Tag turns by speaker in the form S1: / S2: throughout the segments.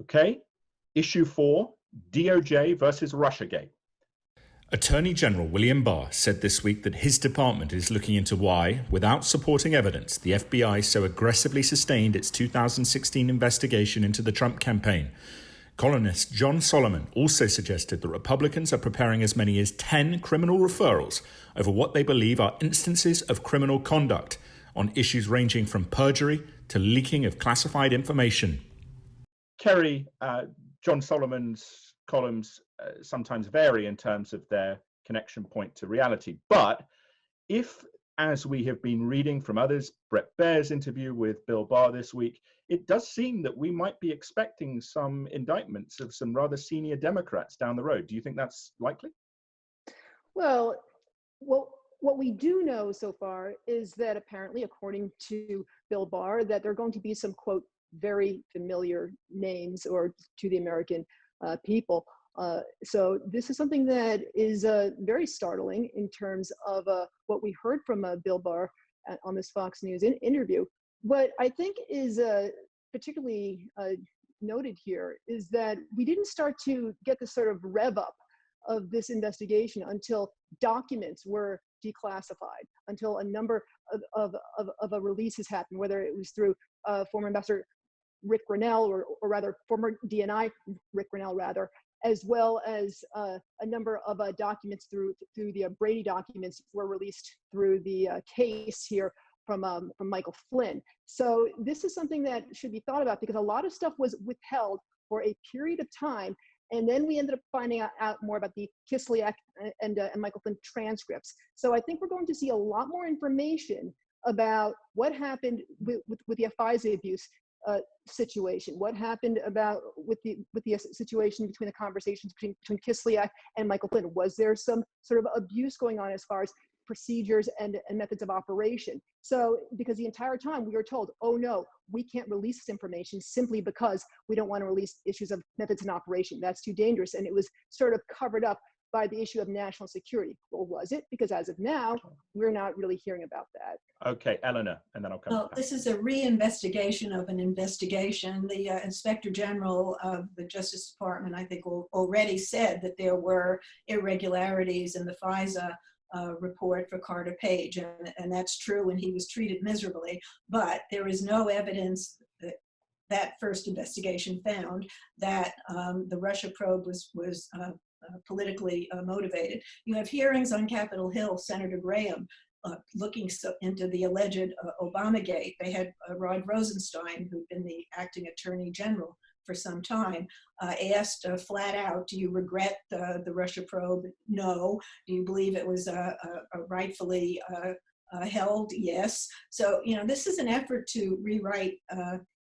S1: Okay, issue 4, DOJ versus Russiagate.
S2: Attorney General William Barr said this week that his department is looking into why, without supporting evidence, the FBI so aggressively sustained its 2016 investigation into the Trump campaign. Columnist John Solomon also suggested that Republicans are preparing as many as 10 criminal referrals over what they believe are instances of criminal conduct on issues ranging from perjury to leaking of classified information.
S1: Kerry, John Solomon's columns sometimes vary in terms of their connection point to reality. But if, as we have been reading from others, Bret Baier's interview with Bill Barr this week, it does seem that we might be expecting some indictments of some rather senior Democrats down the road. Do you think that's likely?
S3: Well, what we do know so far is that apparently, according to Bill Barr, that there are going to be some, quote, very familiar names or to the American people. So this is something that is very startling in terms of what we heard from Bill Barr on this Fox News interview. What I think is particularly noted here is that we didn't start to get the sort of rev up of this investigation until documents were declassified, until a number of releases happened, whether it was through former Ambassador Rick Grinnell, or rather former DNI Rick Grinnell, rather, as well as a number of documents through the Brady documents were released through the case here from Michael Flynn. So this is something that should be thought about, because a lot of stuff was withheld for a period of time, and then we ended up finding out more about the Kislyak and Michael Flynn transcripts. So I think we're going to see a lot more information about what happened with the FISA abuse situation, what happened with the situation between the conversations between Kislyak and Michael Flynn. Was there some sort of abuse going on as far as procedures and methods of operation? So, because the entire time we were told, oh no, we can't release this information simply because we don't want to release issues of methods and operation. That's too dangerous. And it was sort of covered up by the issue of national security. Or was it? Because as of now, we're not really hearing about that.
S1: Okay, Eleanor, and then I'll come back.
S4: This is a re-investigation of an investigation. The Inspector General of the Justice Department, I think, already said that there were irregularities in the FISA report for Carter Page, and that's true, and he was treated miserably. But there is no evidence that first investigation found that the Russia probe was politically motivated. You have hearings on Capitol Hill, Senator Graham looking into the alleged Obamagate. They had Rod Rosenstein, who'd been the acting attorney general for some time, asked flat out, do you regret the Russia probe? No. Do you believe it was rightfully held? Yes. So, this is an effort to rewrite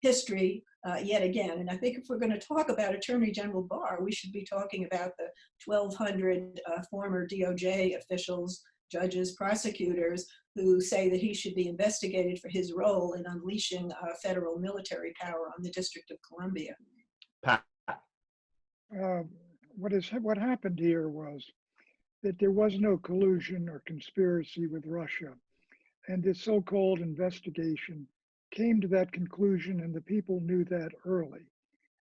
S4: history yet again. And I think if we're going to talk about Attorney General Barr, we should be talking about the 1,200 former DOJ officials, judges, prosecutors who say that he should be investigated for his role in unleashing federal military power on the District of Columbia.
S1: Pat.
S5: What happened here was that there was no collusion or conspiracy with Russia. And this so-called investigation came to that conclusion, and the people knew that early.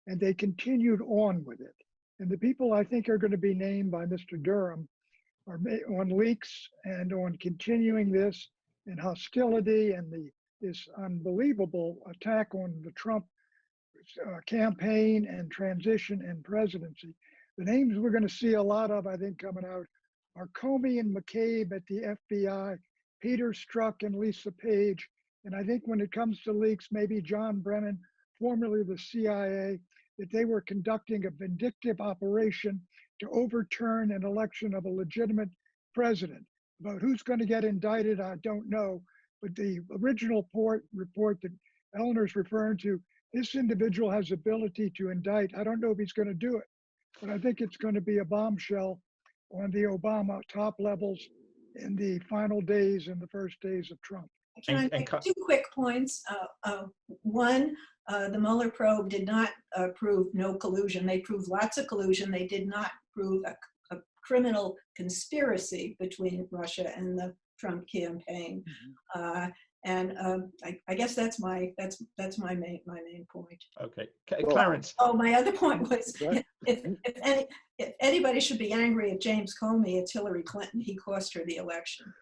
S5: And they continued on with it. And the people I think are going to be named by Mr. Durham are on leaks and on continuing this and hostility and this unbelievable attack on the Trump campaign and transition and presidency. The names we're going to see a lot of, I think, coming out are Comey and McCabe at the FBI, Peter Strzok and Lisa Page, and I think when it comes to leaks, maybe John Brennan, formerly the CIA, that they were conducting a vindictive operation to overturn an election of a legitimate president. About who's going to get indicted, I don't know, but the original report that Eleanor's referring to, this individual has ability to indict. I don't know if he's going to do it, but I think it's going to be a bombshell on the Obama top levels in the final days and the first days of Trump.
S4: Can I make 2 quick points? One, the Mueller probe did not prove no collusion. They proved lots of collusion. They did not prove a criminal conspiracy between Russia and the Trump campaign. And I guess that's my main point.
S1: Okay,
S6: Well,
S1: Clarence.
S4: Oh, my other point was
S6: Right.
S4: if anybody should be angry at James Comey, it's Hillary Clinton. He cost her the election.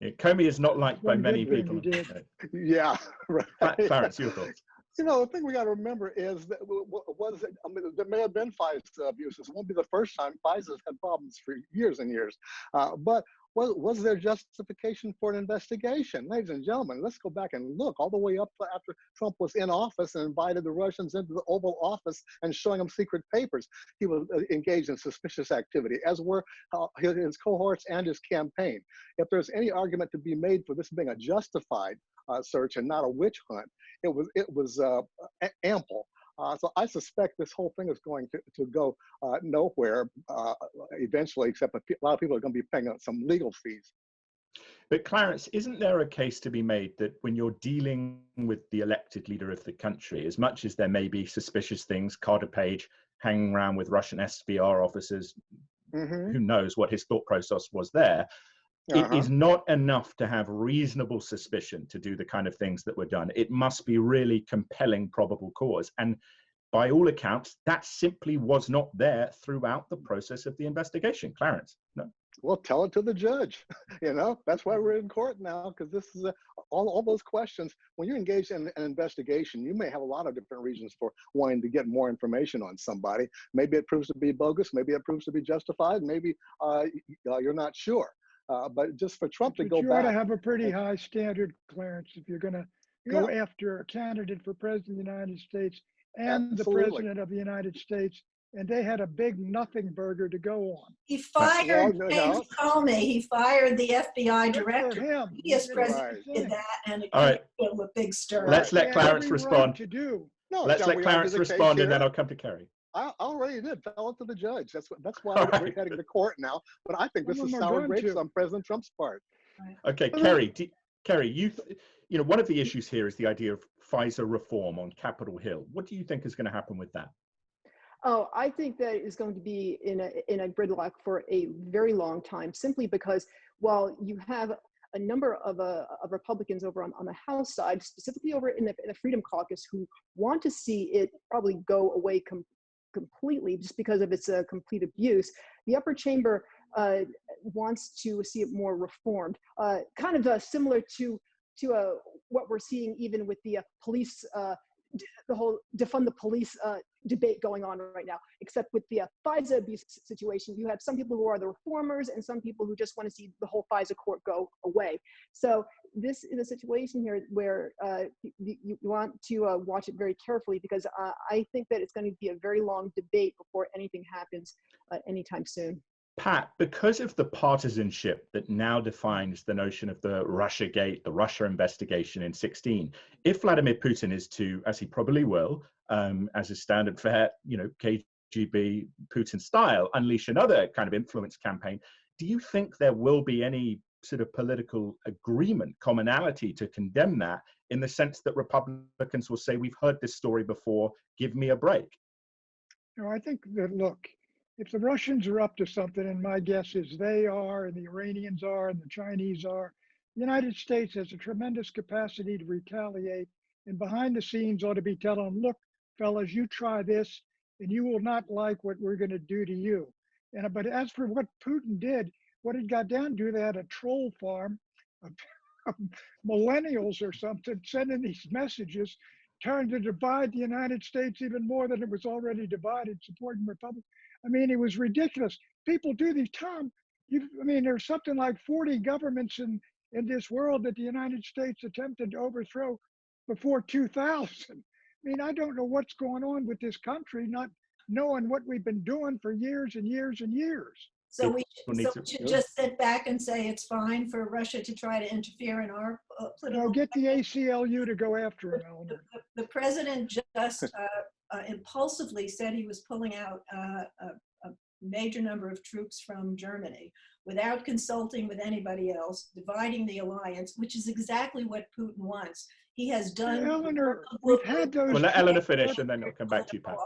S1: Yeah, Comey is not liked by
S5: One
S1: many
S5: good thing
S1: people.
S5: he did.
S6: Yeah, right.
S1: Clarence, your thoughts?
S6: You know, the thing we got to remember is that there may have been FISA abuses. It won't be the first time. FISA's had problems for years and years. But was there justification for an investigation? Ladies and gentlemen, let's go back and look all the way up to after Trump was in office and invited the Russians into the Oval Office and showing them secret papers. He was engaged in suspicious activity, as were his cohorts and his campaign. If there's any argument to be made for this being a justified search and not a witch hunt, it was ample. So I suspect this whole thing is going to go nowhere eventually, except a lot of people are going to be paying some legal fees.
S1: But Clarence, isn't there a case to be made that when you're dealing with the elected leader of the country, as much as there may be suspicious things, Carter Page hanging around with Russian SVR officers, who knows what his thought process was there, it is not enough to have reasonable suspicion to do the kind of things that were done. It must be really compelling probable cause. And by all accounts, that simply was not there throughout the process of the investigation. Clarence, no?
S6: Well, tell it to the judge. You know, that's why we're in court now, because this is all those questions. When you're engaged in an investigation, you may have a lot of different reasons for wanting to get more information on somebody. Maybe it proves to be bogus. Maybe it proves to be justified. Maybe you're not sure. But just for Trump to go back.
S5: You ought to have a pretty high standard, Clarence, if you're going to go after a candidate for president of the United States and the president of the United States, and they had a big nothing burger to go on.
S4: He fired James Comey. He fired the FBI director. The previous president did that, and it gave him a big stir.
S1: Let's let Clarence respond. Let's let Clarence respond, and then I'll come to Kerry.
S6: I already did. Tell it to the judge. That's why we're heading to court now. But I think this is sour grapes on President Trump's part.
S1: Okay, Kerry. Kerry, you know, one of the issues here is the idea of FISA reform on Capitol Hill. What do you think is going to happen with that?
S3: Oh, I think that is going to be in a gridlock for a very long time, simply because while you have a number of Republicans over on the House side, specifically over in the Freedom Caucus, who want to see it probably go away completely just because of its complete abuse, the upper chamber wants to see it more reformed, kind of similar to what we're seeing even with the police, the whole defund the police debate going on right now. Except with the FISA abuse situation, you have some people who are the reformers and some people who just want to see the whole FISA court go away. So this is a situation here where you want to watch it very carefully, because I think that it's going to be a very long debate before anything happens anytime soon.
S1: Pat, because of the partisanship that now defines the notion of the Russiagate, the Russia investigation in 2016, if Vladimir Putin is to, as he probably will, as a standard fare, you know, KGB Putin style, unleash another kind of influence campaign, do you think there will be any sort of political agreement, commonality to condemn that, in the sense that Republicans will say, we've heard this story before, give me a break?
S5: No, I think that, look, if the Russians are up to something, and my guess is they are, and the Iranians are, and the Chinese are, the United States has a tremendous capacity to retaliate, and behind the scenes ought to be telling them, look, fellas, you try this, and you will not like what we're going to do to you. But as for what Putin did, what it got down to, they had a troll farm of millennials or something sending these messages, trying to divide the United States even more than it was already divided, supporting Republicans. I mean, it was ridiculous. People do these, Tom. I mean, there's something like 40 governments in this world that the United States attempted to overthrow before 2000. I mean, I don't know what's going on with this country, not knowing what we've been doing for years and years and years.
S4: So we should just sit back and say it's fine for Russia to try to interfere in our political.
S5: No, get the ACLU to go after him, Eleanor.
S4: The president just impulsively said he was pulling out a major number of troops from Germany without consulting with anybody else, dividing the alliance, which is exactly what Putin wants. He has done.
S5: Eleanor, we've had those.
S1: Well, let Eleanor finish, and then I'll come back to you, Pat.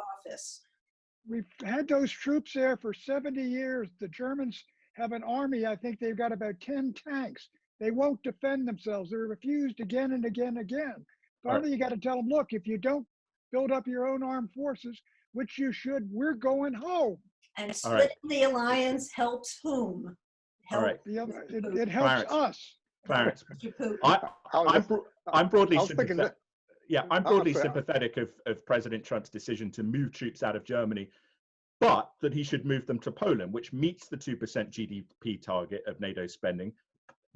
S5: We've had those troops there for 70 years. The Germans have an army. I think they've got about 10 tanks. They won't defend themselves. They're refused again and again and again. Finally, you got to tell them, look, if you don't build up your own armed forces, which you should, we're going home.
S4: And splitting the alliance helps whom?
S1: All right.
S5: It helps us.
S1: Clarence,
S6: I'm
S1: I'm broadly
S6: I was thinking
S1: sympathetic.
S6: that.
S1: Yeah, I'm broadly
S6: sorry.
S1: sympathetic of President Trump's decision to move troops out of Germany, but that he should move them to Poland, which meets the 2% GDP target of NATO spending.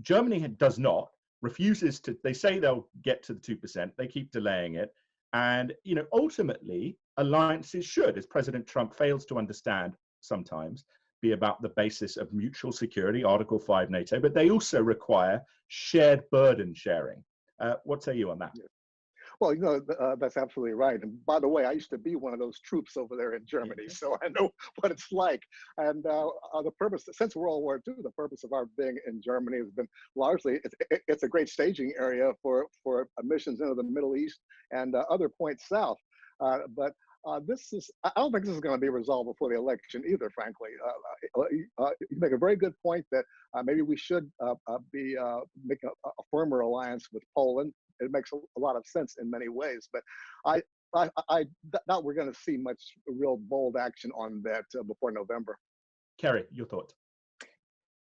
S1: Germany does not, refuses to. They say they'll get to the 2%. They keep delaying it. And, you know, ultimately, alliances should, as President Trump fails to understand sometimes, be about the basis of mutual security, Article 5 NATO, but they also require shared burden sharing. What say you on that?
S6: Well, you know, that's absolutely right. And by the way, I used to be one of those troops over there in Germany, so I know what it's like. And the purpose, since World War II, the purpose of our being in Germany has been largely, it's a great staging area for missions into the Middle East and other points south. But this is, I don't think this is going to be resolved before the election either, frankly. You make a very good point that maybe we should be making a firmer alliance with Poland. It makes a lot of sense in many ways, but I doubt we're going to see much real bold action on that before November.
S1: Kerry, your thoughts?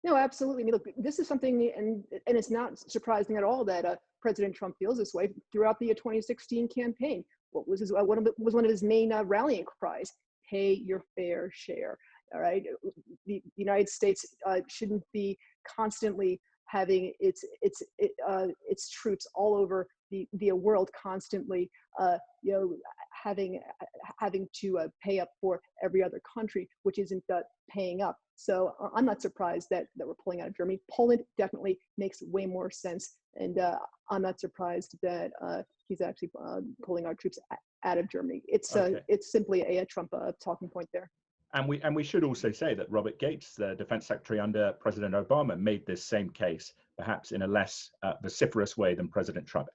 S3: No, absolutely. I mean, look, this is something, and it's not surprising at all that President Trump feels this way throughout the 2016 campaign. What was one of his main rallying cries? Pay your fair share. All right, the United States shouldn't be constantly having its troops all over the world, constantly, having to pay up for every other country, which isn't paying up. So I'm not surprised that we're pulling out of Germany. Poland definitely makes way more sense, and I'm not surprised that he's actually pulling our troops out of Germany. It's simply a Trump talking point there.
S1: And we should also say that Robert Gates, the defense secretary under President Obama, made this same case, perhaps in a less vociferous way than President Trump.